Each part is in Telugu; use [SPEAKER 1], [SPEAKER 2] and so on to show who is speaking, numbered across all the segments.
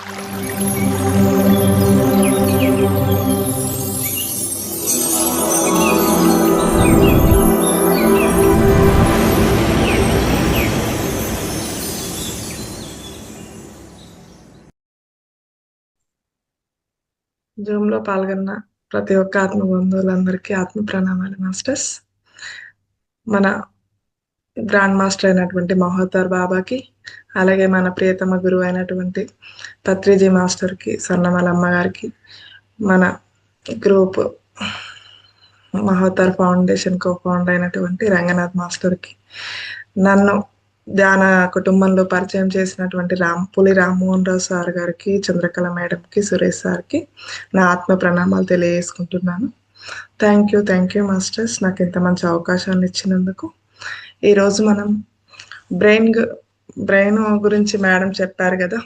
[SPEAKER 1] జూమ్ లో పాల్గొన్న ప్రతి ఒక్క ఆత్మ బంధువులందరికీ ఆత్మ ప్రణామాలు మాస్టర్స్. మన గ్రాండ్ మాస్టర్ అయినటువంటి మహోదర్ బాబాకి, అలాగే మన ప్రియతమ గురువు అయినటువంటి పత్రిజీ మాస్టర్కి, స్వర్ణమాల అమ్మగారికి, మన group Mahodar foundation co founder అయినటువంటి రంగనాథ్ మాస్టర్కి, నన్ను ధ్యాన కుటుంబంలో పరిచయం చేసినటువంటి పులి రామ్మోహన్ రావు సార్ గారికి, చంద్రకళ మేడంకి, సురేష్ సార్కి నా ఆత్మ ప్రణామాలు తెలియజేసుకుంటున్నాను. థ్యాంక్ యూ మాస్టర్స్, నాకు ఇంత మంచి అవకాశాన్ని ఇచ్చినందుకు. ఈరోజు మనం బ్రెయిన్ గురించి మేడం చెప్పారు కదా.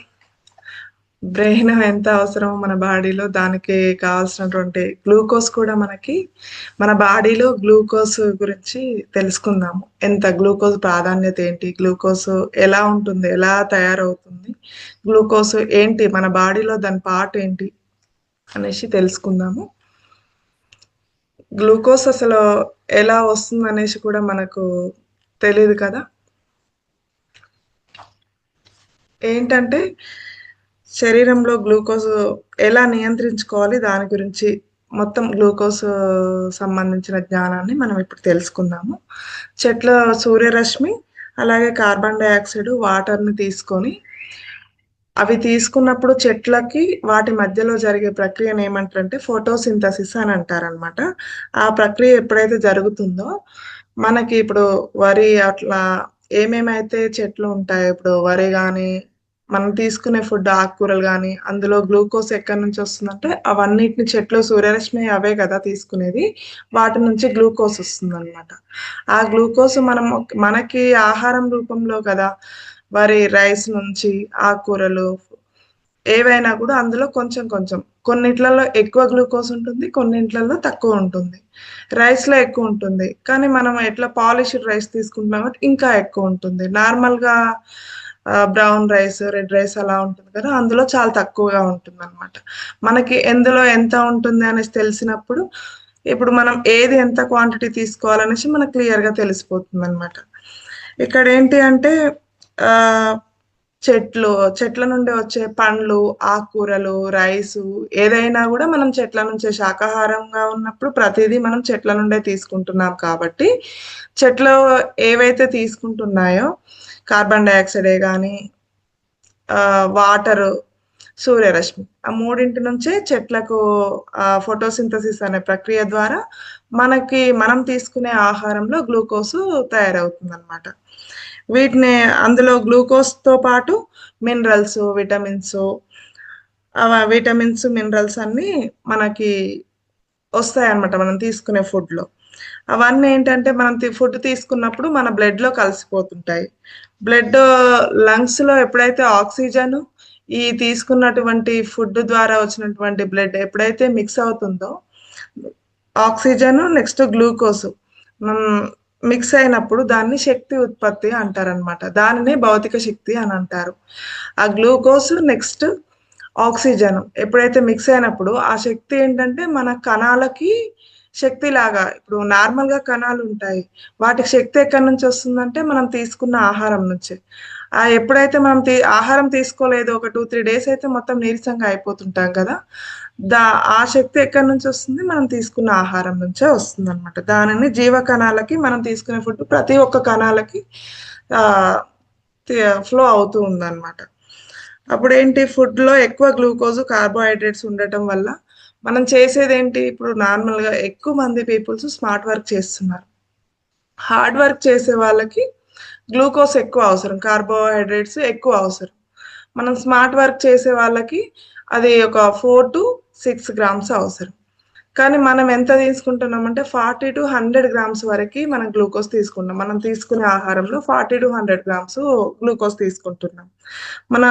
[SPEAKER 1] బ్రెయిన్ ఎంత అవసరమో మన బాడీలో, దానికి కావాల్సినటువంటి గ్లూకోజ్ కూడా మన బాడీలో గ్లూకోజ్ గురించి తెలుసుకుందాము. ఎంత గ్లూకోజ్ ప్రాధాన్యత ఏంటి, గ్లూకోజ్ ఎలా ఉంటుంది, ఎలా తయారవుతుంది, గ్లూకోజ్ ఏంటి మన బాడీలో, దాని పార్ట్ ఏంటి అనేసి తెలుసుకుందాము. గ్లూకోజ్ అసలు ఎలా వస్తుంది అనేసి కూడా మనకు తెలియదు కదా. ఏంటంటే శరీరంలో గ్లూకోజ్ ఎలా నియంత్రించుకోవాలి, దాని గురించి మొత్తం గ్లూకోజ్ సంబంధించిన జ్ఞానాన్ని మనం ఇప్పుడు తెలుసుకుందాము. చెట్ల సూర్యరశ్మి, అలాగే కార్బన్ డైఆక్సైడ్, వాటర్ని తీసుకొని, అవి తీసుకున్నప్పుడు చెట్లకి వాటి మధ్యలో జరిగే ప్రక్రియను ఏమంటారంటే ఫోటోసింథసిస్ అని అంటారనమాట. ఆ ప్రక్రియ ఎప్పుడైతే జరుగుతుందో మనకి ఇప్పుడు వరి అట్లా ఏమేమైతే చెట్లు ఉంటాయో, ఇప్పుడు వరి కానీ మనం తీసుకునే ఫుడ్ ఆకుకూరలు కానీ, అందులో గ్లూకోజ్ ఎక్కడి నుంచి వస్తుందంటే అవన్నిటిని చెట్లు సూర్యరశ్మి అవే కదా తీసుకునేది, వాటి నుంచి గ్లూకోజ్ వస్తుంది అనమాట. ఆ గ్లూకోజ్ మనకి ఆహారం రూపంలో కదా, వరి రైస్ నుంచి ఆకుకూరలు ఏవైనా కూడా అందులో కొంచెం కొంచెం, కొన్నిట్లలో ఎక్కువ గ్లూకోజ్ ఉంటుంది, కొన్నింట్లలో తక్కువ ఉంటుంది. రైస్లో ఎక్కువ ఉంటుంది, కానీ మనం ఎట్లా పాలిష్డ్ రైస్ తీసుకుంటున్నాం ఇంకా ఎక్కువ ఉంటుంది. నార్మల్గా బ్రౌన్ రైస్, రెడ్ రైస్ అలా ఉంటుంది కదా, అందులో చాలా తక్కువగా ఉంటుంది అనమాట. మనకి ఎందులో ఎంత ఉంటుంది అనేసి తెలిసినప్పుడు ఇప్పుడు మనం ఏది ఎంత క్వాంటిటీ తీసుకోవాలనేసి మనకు క్లియర్గా తెలిసిపోతుంది అనమాట. ఇక్కడ ఏంటి అంటే చెట్ల నుండి వచ్చే పండ్లు, ఆకుకూరలు, రైసు ఏదైనా కూడా మనం చెట్ల నుంచే, శాకాహారంగా ఉన్నప్పుడు ప్రతిదీ మనం చెట్ల నుండే తీసుకుంటున్నాం కాబట్టి, చెట్లు ఏవైతే తీసుకుంటున్నాయో కార్బన్ డైఆక్సైడే కానీ, వాటరు, సూర్యరశ్మి, ఆ మూడింటి నుంచే చెట్లకు ఫోటోసింథసిస్ అనే ప్రక్రియ ద్వారా మనం తీసుకునే ఆహారంలో గ్లూకోజ్ తయారవుతుంది అనమాట. అందులో గ్లూకోజ్తో పాటు మినరల్స్, విటమిన్స్ మినరల్స్ అన్నీ మనకి వస్తాయన్నమాట మనం తీసుకునే ఫుడ్లో. అవన్నీ ఏంటంటే మనం ఫుడ్ తీసుకున్నప్పుడు మన బ్లడ్లో కలిసిపోతుంటాయి. లంగ్స్లో ఎప్పుడైతే ఆక్సిజన్ ఈ తీసుకున్నటువంటి ఫుడ్ ద్వారా వచ్చినటువంటి బ్లడ్ ఎప్పుడైతే మిక్స్ అవుతుందో, ఆక్సిజన్ నెక్స్ట్ గ్లూకోజ్ మిక్స్ అయినప్పుడు దాన్ని శక్తి ఉత్పత్తి అంటారనమాట. దానినే భౌతిక శక్తి అని అంటారు. ఆ గ్లూకోజ్ నెక్స్ట్ ఆక్సిజన్ ఎప్పుడైతే మిక్స్ అయినప్పుడు ఆ శక్తి ఏంటంటే మన కణాలకి శక్తి లాగా, ఇప్పుడు నార్మల్గా కణాలు ఉంటాయి, వాటికి శక్తి ఎక్కడి నుంచి వస్తుందంటే మనం తీసుకున్న ఆహారం నుంచి. ఎప్పుడైతే మనం ఆహారం తీసుకోలేదు, ఒక 2-3 డేస్ అయితే మొత్తం నీరసంగా అయిపోతుంటాం కదా, ఆ శక్తి ఎక్కడి నుంచి వస్తుంది, మనం తీసుకున్న ఆహారం నుంచే వస్తుంది అనమాట. దానిని జీవ కణాలకి, మనం తీసుకునే ఫుడ్ ప్రతి ఒక్క కణాలకి ఫ్లో అవుతూ ఉందన్నమాట. అప్పుడు ఏంటి, ఫుడ్లో ఎక్కువ గ్లూకోజ్, కార్బోహైడ్రేట్స్ ఉండటం వల్ల మనం చేసేది ఏంటి, ఇప్పుడు నార్మల్గా ఎక్కువ మంది పీపుల్స్ స్మార్ట్ వర్క్ చేస్తున్నారు. హార్డ్ వర్క్ చేసే వాళ్ళకి గ్లూకోజ్ ఎక్కువ అవసరం, కార్బోహైడ్రేట్స్ ఎక్కువ అవసరం. మనం స్మార్ట్ వర్క్ చేసే వాళ్ళకి అది ఒక 4 to 6 grams అవసరం. కానీ మనం ఎంత తీసుకుంటున్నామంటే 40 to 100 grams వరకు మనం గ్లూకోజ్ తీసుకుంటాం. మనం తీసుకునే ఆహారంలో 40 to 100 grams గ్లూకోజ్ తీసుకుంటున్నాం. మన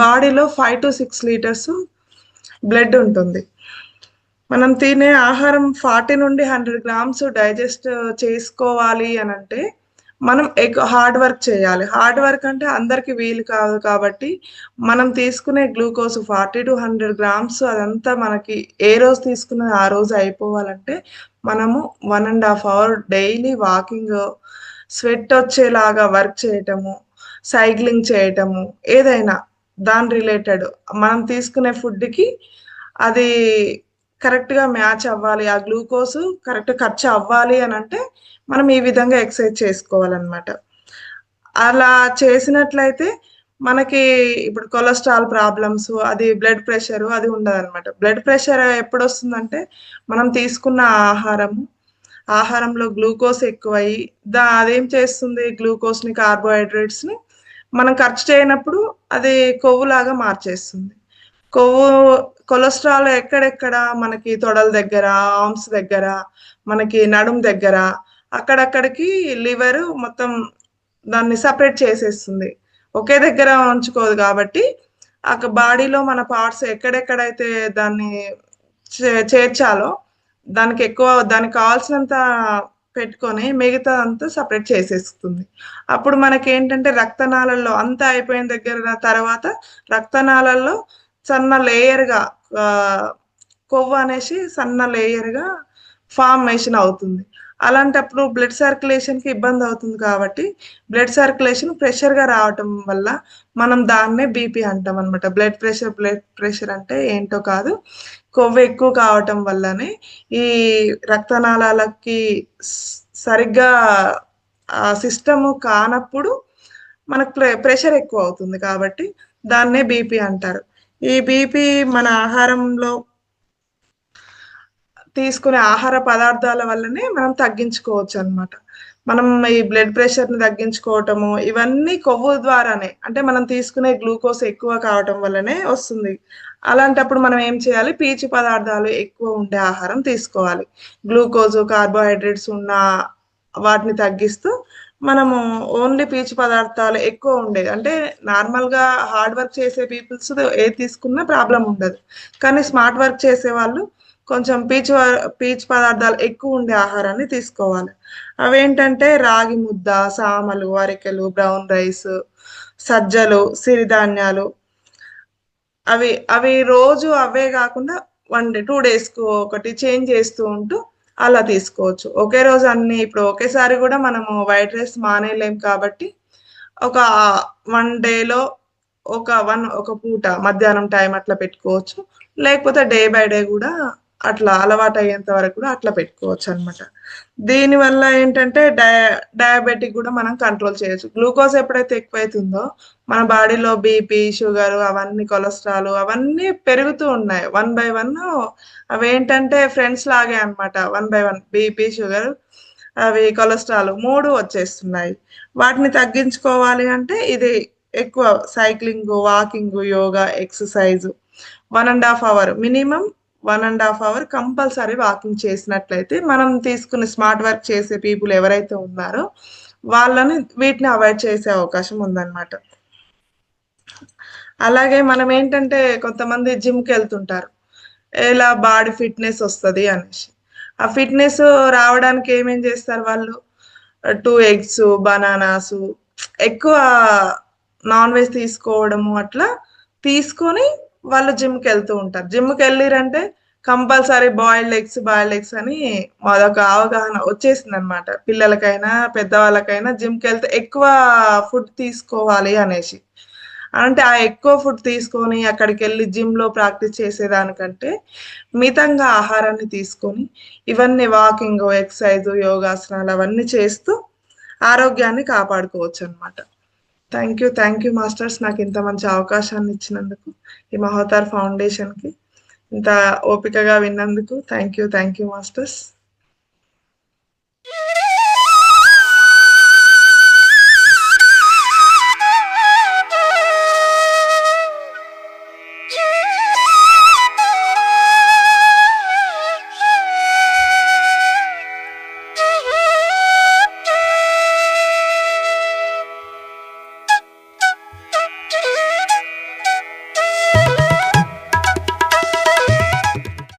[SPEAKER 1] బాడీలో 5 to 6 liters బ్లడ్ ఉంటుంది. మనం తినే ఆహారం 40 నుండి 100 grams డైజెస్ట్ చేసుకోవాలి అని అంటే మనం హార్డ్ వర్క్ చేయాలి. హార్డ్ వర్క్ అంటే అందరికి వీలు కాదు కాబట్టి, మనం తీసుకునే గ్లూకోజ్ 40-100 గ్రామ్స్ అదంతా మనకి ఏ రోజు తీసుకున్నది ఆ రోజు అయిపోవాలంటే, మనము 1½ అవర్ డైలీ వాకింగ్, స్వెట్ వచ్చేలాగా వర్క్ చేయటము, సైక్లింగ్ చేయటము, ఏదైనా దాని రిలేటెడ్ మనం తీసుకునే ఫుడ్‌కి అది కరెక్ట్‌గా మ్యాచ్ అవ్వాలి. ఆ గ్లూకోజ్ కరెక్ట్ ఖర్చు అవ్వాలి అనంటే, మనం ఈ విధంగా ఎక్సర్సైజ్ చేసుకోవాలనమాట. అలా చేసినట్లయితే మనకి ఇప్పుడు కొలెస్ట్రాల్ ప్రాబ్లమ్స్, అది బ్లడ్ ప్రెషర్ అది ఉండదనమాట. బ్లడ్ ప్రెషర్ ఎప్పుడొస్తుందంటే, మనం తీసుకున్న ఆహారంలో గ్లూకోజ్ ఎక్కువయ్యి, అదేం చేస్తుంది గ్లూకోజ్‌ని, కార్బోహైడ్రేట్స్‌ని మనం ఖర్చు చేయనప్పుడు అది కొవ్వులాగా మార్చేస్తుంది. కొవ్వు కొలెస్ట్రాల్ ఎక్కడెక్కడ మనకి తొడల దగ్గర, ఆర్మ్స్ దగ్గర, మనకి నడుము దగ్గర అక్కడక్కడికి లివర్ మొత్తం దాన్ని సెపరేట్ చేసేస్తుంది. ఒకే దగ్గర ఉంచుకోదు కాబట్టి, బాడీలో మన పార్ట్స్ ఎక్కడెక్కడైతే దాన్ని చేర్చాలో దానికి కావాల్సినంత పెట్టుకొని మిగతాదంతా సెపరేట్ చేసేస్తుంది. అప్పుడు మనకేంటంటే రక్తనాళల్లో అంతా అయిపోయిన దగ్గర తర్వాత రక్తనాళల్లో సన్న లేయర్‌గా ఆహ్, కొవ్వు అనేసి సన్న లేయర్‌గా ఫార్మేషన్ అవుతుంది. అలాంటప్పుడు బ్లడ్ సర్క్యులేషన్‌కి ఇబ్బందవుతుంది కాబట్టి, బ్లడ్ సర్క్యులేషన్ ప్రెషర్‌గా రావటం వల్ల మనం దాన్నే బీపీ అంటామనమాట. బ్లడ్ ప్రెషర్ అంటే ఏంటో కాదు. కొవ్వు ఎక్కువ కావటం వల్లనే ఈ రక్తనాళాలకి స్ సరిగ్గా సిస్టము కానప్పుడు మనకు ప్రెషర్ ఎక్కువవుతుంది కాబట్టి దాన్నే బీపీ అంటారు. ఈ బీపీ మన ఆహారంలో తీసుకునే ఆహార పదార్థాల వల్లనే మనం తగ్గించుకోవచ్చనమాట. మనం ఈ బ్లడ్ ప్రెషర్‌ని తగ్గించుకోవటము, ఇవన్నీ కొవ్వు ద్వారానే. అంటే మనం తీసుకునే గ్లూకోజ్ ఎక్కువ కావటం వల్లనే వస్తుంది. అలాంటప్పుడు మనం ఏం చేయాలి? పీచు పదార్థాలు ఎక్కువ ఉండే ఆహారం తీసుకోవాలి. గ్లూకోజు, కార్బోహైడ్రేట్స్ ఉన్న వాటిని తగ్గిస్తూ, మనము ఓన్లీ పీచు పదార్థాలు ఎక్కువ ఉండేది. అంటే నార్మల్‌గా హార్డ్ వర్క్ చేసే పీపుల్స్ ఏది తీసుకున్నా ప్రాబ్లమ్ ఉండదు. కానీ స్మార్ట్ వర్క్ చేసేవాళ్ళు కొంచెం పీచు పదార్థాలు ఎక్కువుండే ఆహారాన్ని తీసుకోవాలి. అవేంటంటే రాగి ముద్ద, సామలు, అరికెలు, బ్రౌన్ రైస్, సజ్జలు, సిరిధాన్యాలు అవి రోజు అవే గాకుండా 2 డేస్‌కి ఒకటి చేంజ్ చేస్తూ ఉంటూ అలా తీసుకోవచ్చు. ఒకే రోజు ఇప్పుడు ఒకేసారి గూడా మనము వైట్ రైస్ మానేయలేం కాబట్టి, ఒక 1 డేలో ఒక పూట మధ్యాహ్నం టైం అట్లా పెట్టుకోవచ్చు. లేకపోతే డే బై డే గూడా అట్లా అలవాటయ్యేంత వరకు కూడా అట్లా పెట్టుకోవచ్చనమాట. దీనివల్ల ఏంటంటే డయాబెటిక్ గూడా మనం కంట్రోల్ చేయొచ్చు. గ్లూకోజ్ ఎప్పుడైతే ఎక్కువైతుందో మన బాడీలో బీపీ, షుగరు అవన్నీ కొలెస్ట్రాల్ అవన్నీ పెరుగుతూ ఉన్నాయి. వన్ బై వన్ అవేంటంటే ఫ్రెండ్స్ లాగే అన్నమాట. One by one BP, sugar అవి కొలెస్ట్రాల్ 3 వచ్చేస్తున్నాయి. వాటిని తగ్గించుకోవాలి అంటే ఇది ఎక్కువ cycling, walking, yoga, exercise 1½ hour minimum 1½ hour compulsory walking చేసినట్లయితే మనం తీసుకున్న స్మార్ట్ వర్క్ చేసే పీపుల్ ఎవరైతే ఉన్నారో వీటిని అవాయిడ్ చేసే అవకాశం ఉందన్నమాట. అలాగే మనమేంటంటే కొంతమంది జిమ్‌కెళ్తుంటారు. ఎలా బాడీ ఫిట్‌నెస్ ఒస్తది అనేసి. ఆ ఫిట్‌నెస్ రావడానికి ఏమేం జేస్తారు వాళ్ళు? 2 ఎగ్సు, బనానాసు ఎక్కువ నాన్ వెజ్ తీసుకోవడము అట్లా తీసుకొని వాళ్ళు జిమ్‌కెళ్తూ ఉంటారు. జిమ్‌కెళ్ళిర్రంటే కంపల్సరీ బాయిల్డ్ ఎగ్స్ అని అదొక అవగాహన ఒచ్చేసిందనమాట. పిల్లలకైనా, పెద్దవాళ్ళకైనా జిమ్‌కెళ్తే ఎక్కువ ఫుడ్ తీసుకోవాలి అనేసి. అంటే ఆ ఎక్కువ ఫుడ్ తీసుకొని అక్కడికెళ్ళి జిమ్‌లో ప్రాక్టీస్ చేసేదానికంటే, మితంగా ఆహారాన్ని తీసుకొని, ఇవన్నీ వాకింగు, ఎక్సర్‌సైజు, యోగాసనాలు అవన్నీ చేస్తూ ఆరోగ్యాన్ని కాపాడుకోవచ్చనమాట. థ్యాంక్ యూ మాస్టర్స్ నాకింత మంచి అవకాశాన్ని ఇచ్చినందుకు. ఈ మహోతార్ ఫౌండేషన్‌కి ఇంత ఓపికగా విన్నందుకు థ్యాంక్ యూ మాస్టర్స్.